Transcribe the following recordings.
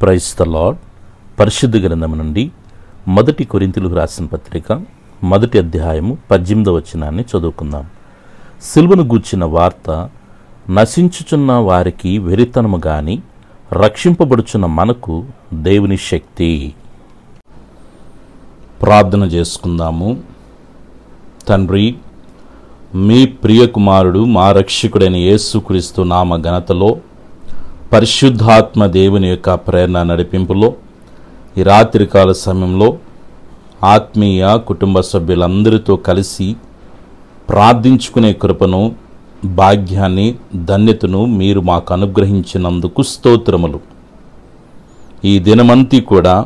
Praise the lord. పరిశుద్ధ గ్రంథం నుండి మొదటి కొరింథీయులకు రాసిన పత్రిక 1వ అధ్యాయము 18వ వచనాన్ని చదువుకుందాం. సిలువను గూర్చిన వార్త నశించుచున్న వారికి వెరితనము గాని రక్షింపబడుచున్న మనకు దేవుని శక్తి. ప్రార్థన చేసుకుందాము. తండ్రి, మీ ప్రియకుమారుడు మా రక్షకుడైన యేసుక్రీస్తు నామ ఘనతలో, పరిశుద్ధాత్మ దేవుని యొక్క ప్రేరణ నడిపింపులో ఈ రాత్రికాల సమయంలో ఆత్మీయ కుటుంబ సభ్యులందరితో కలిసి ప్రార్థించుకునే కృపను, భాగ్యాన్ని, ధన్యతను మీరు మాకు అనుగ్రహించినందుకు స్తోత్రములు. ఈ దినమంతా కూడా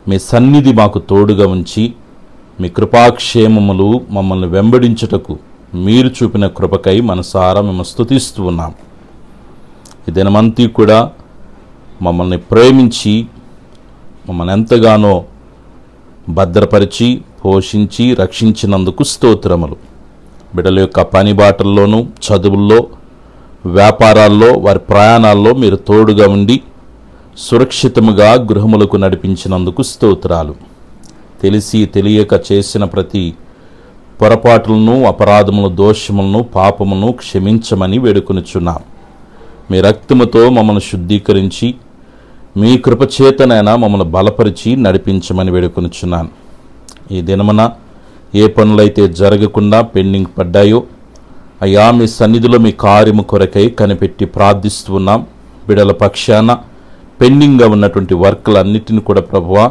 మీ సన్నిధి మాకు తోడుగా ఉంచి మీ కృపాక్షేమములు మమ్మల్ని వెంబడించుటకు మీరు చూపిన కృపకై మనసారా మేము స్తుతిస్తూ ఉన్నాం. ఈ దినమంతా కూడా మమ్మల్ని ప్రేమించి మమ్మల్ని ఎంతగానో భద్రపరిచి పోషించి రక్షించినందుకు స్తోత్రములు. బిడ్డల యొక్క పని బాటల్లోనూ, చదువుల్లో, వ్యాపారాల్లో, వారి ప్రయాణాల్లో మీరు తోడుగా ఉండి సురక్షితముగా గృహములకు నడిపించినందుకు స్తోత్రాలు. తెలిసి తెలియక చేసిన ప్రతి పొరపాట్లను, అపరాధములను, దోషములను, పాపమును క్షమించమని వేడుకొనుచున్నాం. మీ రక్తముతో మమ్మల్ని శుద్ధీకరించి మీ కృపచేతనైనా మమ్మల్ని బలపరిచి నడిపించమని వేడుకొనుచున్నాను. ఈ దినమున ఏ పనులైతే జరగకుండా పెండింగ్ పడ్డాయో అయ్యా, మీ సన్నిధిలో మీ కార్యము కొరకై కనిపెట్టి ప్రార్థిస్తూ ఉన్నాం. బిడల పక్షాన పెండింగ్గా ఉన్నటువంటి వర్కులన్నిటిని కూడా ప్రభువా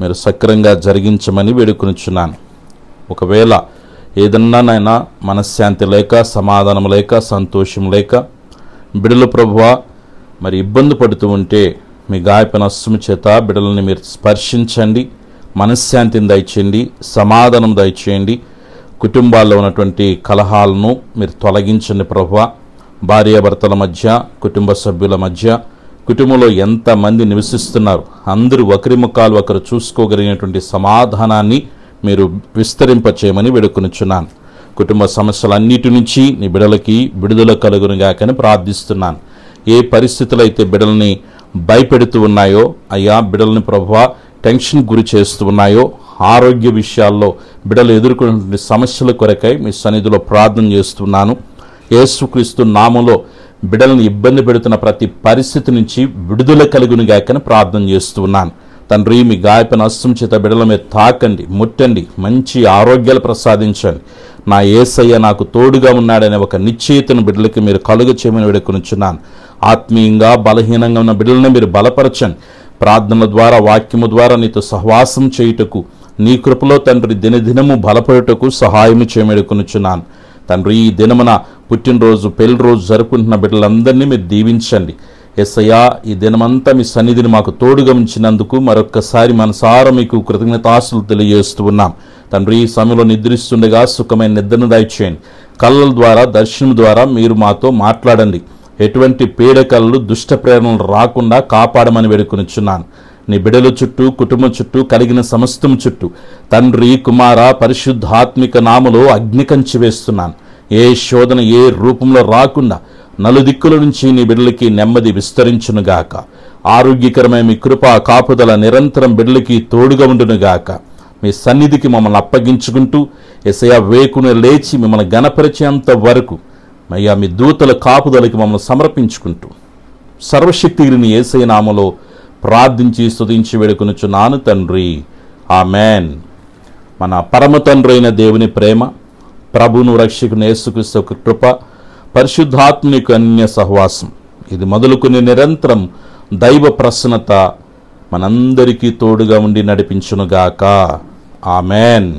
మీరు సక్రంగా జరిగించమని వేడుకొనుచున్నాను. ఒకవేళ ఏదన్నా నైనా మనశ్శాంతి లేక, సమాధానం లేక, సంతోషం లేక బిడలు ప్రభువా మరి ఇబ్బంది పడుతూ ఉంటే మీ గాయపన అస్సుము చేత బిడలని మీరు స్పర్శించండి, మనశ్శాంతిని దయచేయండి, సమాధానం దయచేయండి. కుటుంబాల్లో ఉన్నటువంటి కలహాలను మీరు తొలగించండి ప్రభువా. భార్యాభర్తల మధ్య, కుటుంబ సభ్యుల మధ్య, కుటుంబంలో ఎంతమంది నివసిస్తున్నారు అందరూ ఒకరి ముఖాలు ఒకరు చూసుకోగలిగినటువంటి సమాధానాన్ని మీరు విస్తరింపచేయమని వేడుకొనుచున్నాను. కుటుంబ సమస్యలన్నిటి నుంచి నీ బిడలకి విడుదల కలుగునుగాకని ప్రార్థిస్తున్నాను. ఏ పరిస్థితులు అయితే బిడల్ని భయపెడుతూ ఉన్నాయో అయ్యా, బిడల్ని ప్రభువా టెన్షన్ గురి చేస్తూ ఉన్నాయో, ఆరోగ్య విషయాల్లో బిడలు ఎదుర్కొనే సమస్యల కొరకై మీ సన్నిధిలో ప్రార్థన చేస్తున్నాను. యేసుక్రీస్తు నామములో బిడల్ని ఇబ్బంది పెడుతున్న ప్రతి పరిస్థితి నుంచి విడుదల కలుగునుగాకని ప్రార్థన చేస్తున్నాను. తండ్రి, మీ గాయపన హస్తం చేత బిడల మీద తాకండి, ముట్టండి, మంచి ఆరోగ్యాలు ప్రసాదించండి. నా యేసయ్య నాకు తోడుగా ఉన్నాడనే ఒక నిశ్చయితను బిడ్డలకి మీరు కలుగ చేయమని వేడుకొనుచున్నాను. ఆత్మీయంగా బలహీనంగా ఉన్న బిడ్డలను మీరు బలపరచండి. ప్రార్థనల ద్వారా, వాక్యము ద్వారా నీతో సహవాసం చేయుటకు, నీ కృపలో తండ్రి దినదినము బలపడుటకు సహాయం చేయమని వేడుకొనుచున్నాను. తండ్రి, ఈ దినమున పుట్టినరోజు, పెళ్లి రోజు జరుపుకుంటున్న బిడ్డలందరినీ మీరు దీవించండి. యేసయ్యా, ఈ దినమంతా మీ సన్నిధిని మాకు తోడుగా ఉంచినందుకు మరొక్కసారి మనసారా మీకు కృతజ్ఞతాస్తులు తెలియజేస్తూ ఉన్నాం. తండ్రి, ఈ సమయంలో నిద్రిస్తుండగా సుఖమైన నిద్రను దయచేయండి. కళ్ళ ద్వారా, దర్శనం ద్వారా మీరు మాతో మాట్లాడండి. ఎటువంటి పీడకలలు, దుష్ట ప్రేరణలు రాకుండా కాపాడమని వేడుకొనుచున్నాను. నీ బిడల చుట్టూ, కుటుంబం చుట్టూ, కలిగిన సమస్తం చుట్టూ తండ్రి, కుమార, పరిశుద్ధాత్మిక నామలో అగ్ని కంచి వేస్తున్నాను. ఏ శోధన ఏ రూపంలో రాకుండా నలుదిక్కుల నుంచి నీ బిడ్డలకి నెమ్మది విస్తరించునుగాక. ఆరోగ్యకరమైన మీ కృపా కాపుదల నిరంతరం బిడ్డలకి తోడుగా ఉండునుగాక. మీ సన్నిధికి మమ్మల్ని అప్పగించుకుంటూ యేసయ్యా వేకున లేచి మిమ్మల్ని గణపరిచేంత వరకు అయ్యా మీ దూతల కాపుదలకి మమ్మల్ని సమర్పించుకుంటూ సర్వశక్తిని యేసయ్య నామములో ప్రార్థించి స్తుతించి వేడుకొనుచున్నాను తండ్రి, ఆమెన్. మన పరమ తండ్రి అయిన దేవుని ప్రేమ, ప్రభువును రక్షకుని యేసుక్రీస్తు కృప, పరిశుద్ధాత్మని అన్య సహవాసం ఇది మొదలుకొని నిరంతరం దైవ ప్రసన్నత మనందరికీ తోడుగా ఉండి నడిపించునుగాక. ఆమెన్.